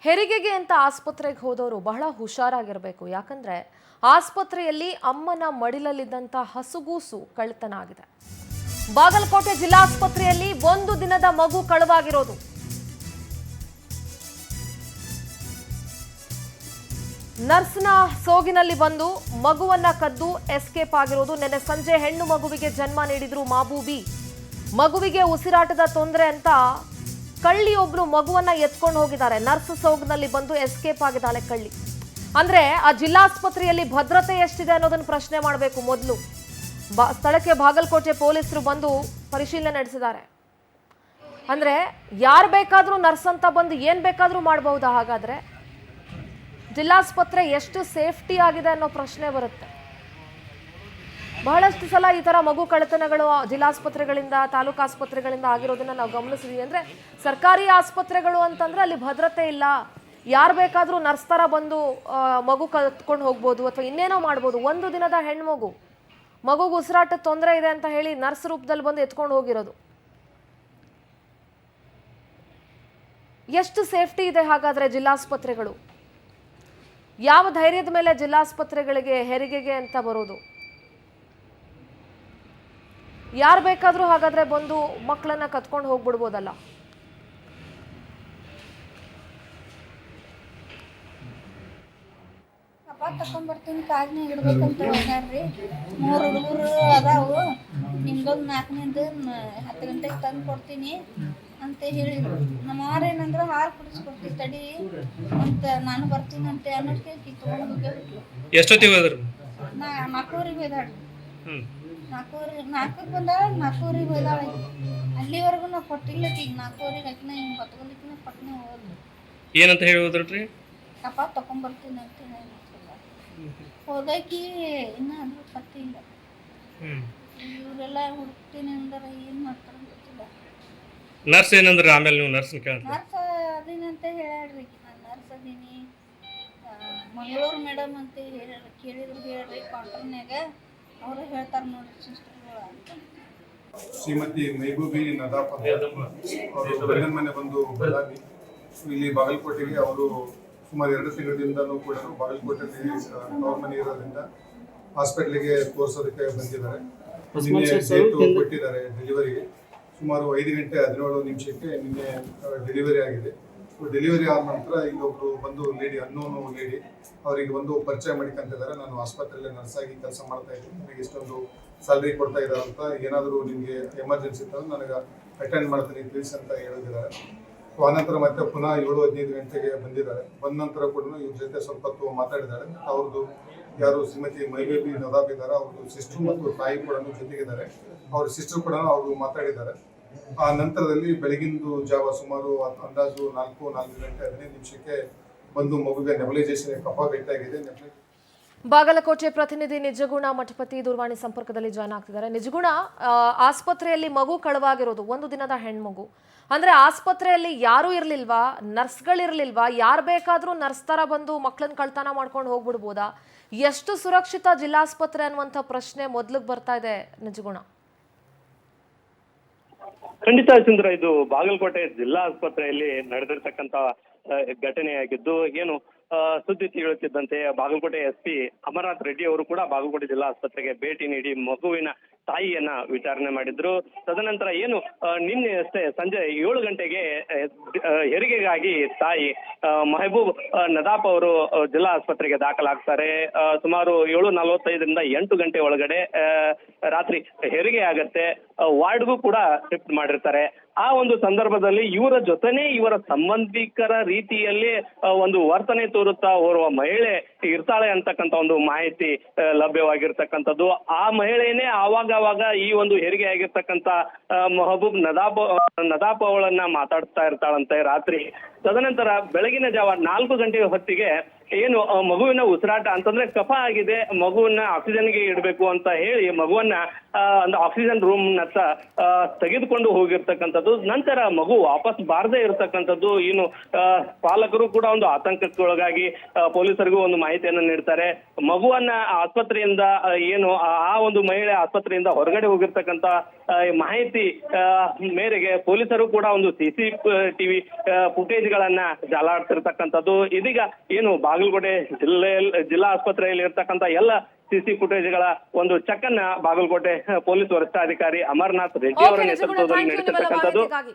ಹೆರಿಗೆಗೆ ಅಂತ ಆಸ್ಪತ್ರೆಗೆ ಹೋದವರು ಬಹಳ ಹುಷಾರಾಗಿರಬೇಕು. ಯಾಕಂದ್ರೆ ಆಸ್ಪತ್ರೆಯಲ್ಲಿ ಅಮ್ಮನ ಮಡಿಲಲ್ಲಿದ್ದಂತ ಹಸುಗೂಸು ಕಳ್ಳತನ ಆಗಿದೆ. ಬಾಗಲಕೋಟೆ ಜಿಲ್ಲಾಸ್ಪತ್ರೆಯಲ್ಲಿ ಒಂದು ದಿನದ ಮಗು ಕಳವಾಗಿರೋದು. ನರ್ಸ್ನ ಸೋಗಿನಲ್ಲಿ ಬಂದು ಮಗುವನ್ನ ಕದ್ದು ಎಸ್ಕೇಪ್ ಆಗಿರೋದು. ನೆನ್ನೆ ಸಂಜೆ ಹೆಣ್ಣು ಮಗುವಿಗೆ ಜನ್ಮ ನೀಡಿದ್ರು ಮಾಬೂಬಿ. ಮಗುವಿಗೆ ಉಸಿರಾಟದ ತೊಂದರೆ ಅಂತ ಕಳ್ಳಿಯೊಬ್ರು ಮಗುವನ್ನ ಎತ್ಕೊಂಡು ಹೋಗಿದ್ದಾರೆ. ನರ್ಸ್ ಸೋಗಿನಲ್ಲಿ ಬಂದು ಎಸ್ಕೇಪ್ ಆಗಿದ್ದಾಳೆ ಕಳ್ಳಿ. ಅಂದ್ರೆ ಆ ಜಿಲ್ಲಾಸ್ಪತ್ರೆಯಲ್ಲಿ ಭದ್ರತೆ ಎಷ್ಟಿದೆ ಅನ್ನೋದನ್ನ ಪ್ರಶ್ನೆ ಮಾಡಬೇಕು. ಮೊದಲು ಸ್ಥಳಕ್ಕೆ ಬಾಗಲಕೋಟೆ ಪೊಲೀಸರು ಬಂದು ಪರಿಶೀಲನೆ ನಡೆಸಿದ್ದಾರೆ. ಅಂದ್ರೆ ಯಾರು ಬೇಕಾದ್ರೂ ನರ್ಸ್ ಅಂತ ಬಂದು ಏನ್ ಬೇಕಾದ್ರೂ ಮಾಡಬಹುದಾ? ಹಾಗಾದ್ರೆ ಜಿಲ್ಲಾಸ್ಪತ್ರೆ ಎಷ್ಟು ಸೇಫ್ಟಿ ಆಗಿದೆ ಅನ್ನೋ ಪ್ರಶ್ನೆ ಬರುತ್ತೆ. ಬಹಳಷ್ಟು ಸಲ ಈ ತರ ಮಗು ಕಳ್ಳತನಗಳು ಜಿಲ್ಲಾಸ್ಪತ್ರೆಗಳಿಂದ ತಾಲೂಕು ಆಸ್ಪತ್ರೆಗಳಿಂದ ಆಗಿರೋದನ್ನ ನಾವು ಗಮನಿಸಿದ್ವಿ. ಅಂದ್ರೆ ಸರ್ಕಾರಿ ಆಸ್ಪತ್ರೆಗಳು ಅಂತಂದ್ರೆ ಅಲ್ಲಿ ಭದ್ರತೆ ಇಲ್ಲ. ಯಾರು ಬೇಕಾದ್ರೂ ನರ್ಸ್ ತರ ಬಂದು ಮಗು ಕತ್ಕೊಂಡು ಹೋಗ್ಬೋದು ಅಥವಾ ಇನ್ನೇನೋ ಮಾಡ್ಬೋದು. ಒಂದು ದಿನದ ಹೆಣ್ಮಗು, ಮಗುಗೆ ಉಸಿರಾಟದ ತೊಂದರೆ ಇದೆ ಅಂತ ಹೇಳಿ ನರ್ಸ್ ರೂಪದಲ್ಲಿ ಬಂದು ಎತ್ಕೊಂಡು ಹೋಗಿರೋದು. ಎಷ್ಟು ಸೇಫ್ಟಿ ಇದೆ ಹಾಗಾದ್ರೆ ಜಿಲ್ಲಾಸ್ಪತ್ರೆಗಳು? ಯಾವ ಧೈರ್ಯದ ಮೇಲೆ ಜಿಲ್ಲಾಸ್ಪತ್ರೆಗಳಿಗೆ ಹೆರಿಗೆಗೆ ಅಂತ ಬರೋದು? ಯಾರು ಬೇಕಾದ್ರೂ ಹಾಗಾದ್ರೆ ಬಂದು ಮಕ್ಕಳನ್ನ ಕತ್ಕೊಂಡು ಹೋಗ್ಬಿಡ್ಬೋದಲ್ಲ? ತಕೊಂಡ್ಬರ್ತೀನಿ ಕಾಜ್ನಾಗ ಇಡ್ಬೇಕಂತ ಹೋಗ್ಯಾರ್ರಿ. 3 ಹುಡುಗರು ಅದಾವು. ನಿಮ್ದೊಂದು 4ನೇದು 10 ಗಂಟೆಗೆ ತಂದು ಕೊಡ್ತೀನಿ ಅಂತ ಹೇಳಿದ್ರು. ನಮ್ಮ ಏನಂದ್ರೆ ಹಾಲು ಕುಡಿಸ್ಕೊಡ್ತೀವಿ ತಡಿ ಅಂತ ನಾನು ಬರ್ತೀನಿ ಅಂತ ಅನ್ನೋದಕ್ಕೆ ತೊಗೊಂಡು ಎಷ್ಟೊತ್ತಿಗೆ ಹೋದ್ರು? 4:00ಗೆ ಹೋದಾಳ್ರಿ. 4:00ಕ್ಕೆ ಬಂದಾಳ, 4:00ಗೆ ಹೋದಾಳೆ. ಅಲ್ಲಿವರೆಗೂ ನಾವು ಕೊಟ್ಟಿಲ್ಲ. ಈಗ 4:00ಗೆ ಹಾಕಿನ ಹಿಂಗೆ ಹೊತ್ಕೊಂಡಿಕಿನ ಕೊಟ್ಟನೆ ಹೋದ್ರು. ಏನಂತ ಹೇಳಿ ಹೋದ್ರಿ? ಕಪ್ಪ ತಕೊಂಡ್ಬರ್ತೀನಿ ಅಂತ ಹೋದಾಕಿ ಇನ್ನೂ ಅದ್ರ ಪತ್ತೆ ಇಲ್ಲ. ಇವರೆಲ್ಲ ಹುಡುಕ್ತೀನಿ ಅಂದ್ರೆ ಏನು ಮಾಡ್ತಾರೆ ಗೊತ್ತಿಲ್ಲ. ನರ್ಸ್ ಏನಂದ್ರೆ ಆಮೇಲೆ ನೀವು ನರ್ಸ್ ನರ್ಸ್ ಅದೇನಂತ ಹೇಳ್ರಿ, ನಾನು ನರ್ಸ್ ಅದೀನಿ ಮಂಗಳೂರು ಮೇಡಮ್ ಅಂತ ಕೇಳಿದ್ರು ಹೇಳ್ರಿ ಕೌಂಟರ್ನಾಗ. ಅವರು ಹೇಳ್ತಾರೆ ನೋಡ್ರಿ ಸಿಸ್ಟರ್ಗಳು ಅಂತ. ಶ್ರೀಮತಿ ಮೈಬೂಬಿ ನದಾಫ್ ಅವರು ಬೆಂಗನ ಮನೆ ಬಂದು ಬೆಳಗಾವಿ ಇಲ್ಲಿ ಬಾಗಲಕೋಟೆಗೆ ಅವರು ಸುಮಾರು 2 ತಿಂಗಳಿಂದಲೂ ಕೂಡ ಬಾಗಲಕೋಟೆಯಲ್ಲಿ ಅವ್ರ ಮನೆ ಇರೋದ್ರಿಂದ ಹಾಸ್ಪಿಟ್ಲಿಗೆ ತೋರಿಸೋದಕ್ಕೆ ಬಂದಿದ್ದಾರೆ. ನಿನ್ನೆ ಡೇಟು ಕೊಟ್ಟಿದ್ದಾರೆ ಡೆಲಿವರಿಗೆ. ಸುಮಾರು 5 ಗಂಟೆ 17 ನಿಮಿಷಕ್ಕೆ ನಿನ್ನೆ ಡೆಲಿವರಿ ಆಗಿದೆ. ಡೆಲಿವರಿ ಆದ ನಂತರ ಇಲ್ಲೊಬ್ರು ಬಂದು ಲೇಡಿ, ಅನ್ನೋನು ಲೇಡಿ, ಅವರಿಗೆ ಒಂದು ಪರಿಚಯ ಮಾಡಿಕೊಂತಿದ್ದಾರೆ. ನಾನು ಆಸ್ಪತ್ರೆಯಲ್ಲಿ ನರ್ಸ್ ಆಗಿ ಕೆಲಸ ಮಾಡ್ತಾ ಇದ್ದೀನಿ, ನನಗೆ ಇಷ್ಟೊಂದು ಸ್ಯಾಲ್ರಿ ಕೊಡ್ತಾ ಇದ್ದಾರೆ ಅಂತ, ಏನಾದರೂ ನಿಮಗೆ ಎಮರ್ಜೆನ್ಸಿ ಇದ್ದರೆ ನನಗೆ ಅಟೆಂಡ್ ಮಾಡ್ತೀನಿ ಪ್ಲೀಸ್ ಅಂತ ಹೇಳಿದ್ದಾರೆ. ಆನಂತರ ಮತ್ತೆ ಪುನಃ 7-15 ಗಂಟೆಗೆ ಬಂದಿದ್ದಾರೆ. ಬಂದ ನಂತರ ಕೂಡ ಇವ್ರ ಜೊತೆ ಸ್ವಲ್ಪ ಹೊತ್ತು ಮಾತಾಡಿದ್ದಾರೆ. ಅವ್ರದ್ದು ಯಾರು ಶ್ರೀಮತಿ ಮೈಬೇಬಿ ನದಾಫ್ ಇದ್ದಾರೆ, ಅವ್ರದ್ದು ಸಿಸ್ಟರ್ ಮತ್ತು ತಾಯಿ ಕೂಡ ಜೊತೆಗಿದ್ದಾರೆ. ಅವ್ರ ಸಿಸ್ಟರ್ ಕೂಡ ಅವರು ಮಾತಾಡಿದ್ದಾರೆ. ಆ ನಂತರದಲ್ಲಿ ಬೆಳಗಿಂದು ಜಾವ ಸುಮಾರು ಅಂದಾಜು 4 ಗಂಟೆ 15 ನಿಮಿಷಕ್ಕೆ ಬಂದು ಮಗುವಿಗೆ ನೆಬಲೈಸೇಷನ್ ಕಫ ಗಟ್ಟಿಯಾಗಿದೆ. ಬಾಗಲಕೋಟೆ ಪ್ರತಿನಿಧಿ ನಿಜಗುಣ ಮಠಪತಿ ದೂರವಾಣಿ ಸಂಪರ್ಕದಲ್ಲಿ ಜಾಯ್ನ್ ಆಗ್ತಿದ್ದಾರೆ. ನಿಜಗುಣ, ಆಸ್ಪತ್ರೆಯಲ್ಲಿ ಮಗು ಕಳವಾಗಿರೋದು, ಒಂದು ದಿನದ ಹೆಣ್ಮಗು. ಅಂದ್ರೆ ಆಸ್ಪತ್ರೆಯಲ್ಲಿ ಯಾರು ಇರ್ಲಿಲ್ವಾ? ನರ್ಸ್ಗಳಿರ್ಲಿಲ್ವಾ? ಯಾರು ಬೇಕಾದ್ರೂ ನರ್ಸ್ ತರ ಬಂದು ಮಕ್ಕಳನ್ನ ಕಳ್ತನ ಮಾಡ್ಕೊಂಡು ಹೋಗ್ಬಿಡ್ಬೋದಾ? ಎಷ್ಟು ಸುರಕ್ಷಿತ ಜಿಲ್ಲಾಸ್ಪತ್ರೆ ಅನ್ನುವಂಥ ಪ್ರಶ್ನೆ ಮೊದ್ಲಿಗೆ ಬರ್ತಾ ಇದೆ ನಿಜಗುಣ. ಖಂಡಿತ ಚಂದ್ರ, ಇದು ಬಾಗಲಕೋಟೆ ಜಿಲ್ಲಾ ಆಸ್ಪತ್ರೆಯಲ್ಲಿ ನಡೆದಿರ್ತಕ್ಕಂತ ಘಟನೆಯಾಗಿದ್ದು, ಏನು ಸುದ್ದಿ ತಿಳಿಯುತ್ತಿದ್ದಂತೆ ಬಾಗಲಕೋಟೆ SP ಅಮರನಾಥ್ ರೆಡ್ಡಿ ಅವರು ಕೂಡ ಬಾಗಲಕೋಟೆ ಜಿಲ್ಲಾ ಆಸ್ಪತ್ರೆಗೆ ಭೇಟಿ ನೀಡಿ ಮಗುವಿನ ತಾಯಿಯನ್ನ ವಿಚಾರಣೆ ಮಾಡಿದ್ರು. ತದನಂತರ ಏನು ನಿನ್ನೆ ಅಷ್ಟೇ ಸಂಜೆ 7 ಗಂಟೆಗೆ ಹೆರಿಗೆಗಾಗಿ ತಾಯಿ ಮೆಹಬೂಬ್ ನದಾಫ್ ಅವರು ಜಿಲ್ಲಾ ಆಸ್ಪತ್ರೆಗೆ ದಾಖಲಾಗ್ತಾರೆ. ಸುಮಾರು 7:45ರಿಂದ 8 ಗಂಟೆ ಒಳಗಡೆ ರಾತ್ರಿ ಹೆರಿಗೆ ಆಗತ್ತೆ. ವಾರ್ಡ್ಗೂ ಕೂಡ ಶಿಫ್ಟ್ ಮಾಡಿರ್ತಾರೆ. ಆ ಒಂದು ಸಂದರ್ಭದಲ್ಲಿ ಇವರ ಜೊತೆನೆ ಇವರ ಸಂಬಂಧಿಕರ ರೀತಿಯಲ್ಲಿ ಒಂದು ವರ್ತನೆ ತೋರುತ್ತಾ ಓರ್ವ ಮಹಿಳೆ ಇರ್ತಾಳೆ ಅಂತಕ್ಕಂಥ ಒಂದು ಮಾಹಿತಿ ಲಭ್ಯವಾಗಿರ್ತಕ್ಕಂಥದ್ದು. ಆ ಮಹಿಳೆನೇ ಆವಾಗ ಈ ಒಂದು ಹೆರಿಗೆ ಆಗಿರ್ತಕ್ಕಂಥ ಮೆಹಬೂಬ್ ನದಾಫ್ ಅವಳನ್ನ ಮಾತಾಡ್ತಾ ಇರ್ತಾಳಂತೆ ರಾತ್ರಿ. ತದನಂತರ ಬೆಳಗಿನ ಜಾವ 4 ಗಂಟೆ ಹೊತ್ತಿಗೆ ಏನು ಮಗುವಿನ ಉಸಿರಾಟ ಅಂತಂದ್ರೆ ಕಫ ಆಗಿದೆ, ಮಗುವನ್ನ ಆಕ್ಸಿಜನ್ಗೆ ಇಡಬೇಕು ಅಂತ ಹೇಳಿ ಮಗುವನ್ನ ಒಂದು ಆಕ್ಸಿಜನ್ ರೂಮ್ ನತ್ತ ತೆಗೆದುಕೊಂಡು ಹೋಗಿರ್ತಕ್ಕಂಥದ್ದು. ನಂತರ ಮಗು ವಾಪಸ್ ಬಾರದೇ ಇರತಕ್ಕಂಥದ್ದು. ಇನ್ನು ಪಾಲಕರು ಕೂಡ ಒಂದು ಆತಂಕಕ್ಕೊಳಗಾಗಿ ಪೊಲೀಸರಿಗೂ ಒಂದು ಮಾಹಿತಿಯನ್ನು ನೀಡ್ತಾರೆ. ಮಗುವನ್ನ ಆಸ್ಪತ್ರೆಯಿಂದ ಏನು ಆ ಒಂದು ಮಹಿಳೆ ಆಸ್ಪತ್ರೆಯಿಂದ ಹೊರಗಡೆ ಹೋಗಿರ್ತಕ್ಕಂಥ ಮಾಹಿತಿ ಮೇರೆಗೆ ಪೊಲೀಸರು ಕೂಡ ಒಂದು CCTV ಫುಟೇಜ್ ಸುದ್ದಿಗಳನ್ನ ಜಾಲಾಡ್ತಿರ್ತಕ್ಕಂಥದ್ದು. ಇದೀಗ ಏನು ಬಾಗಲಕೋಟೆ ಜಿಲ್ಲಾ ಆಸ್ಪತ್ರೆಯಲ್ಲಿ ಇರ್ತಕ್ಕಂಥ ಎಲ್ಲ ಸಿಸಿ ಫುಟೇಜ್ಗಳ ಒಂದು ಚೆಕ್ ಅನ್ನ ಬಾಗಲಕೋಟೆ ಪೊಲೀಸ್ ವರಿಷ್ಠಾಧಿಕಾರಿ ಅಮರನಾಥ್ ರೆಡ್ಡಿ ಅವರ ಓಕೆ ನಿಜಗುಣ, ನೇತೃತ್ವದಲ್ಲಿ ಥ್ಯಾಂಕ್ ಯು ನಿಮ್ಮೆಲ್ಲ ನಡೆಸಿರ್ತಕ್ಕಂಥದ್ದು. ಮಾಹಿತಿಗಾಗಿ.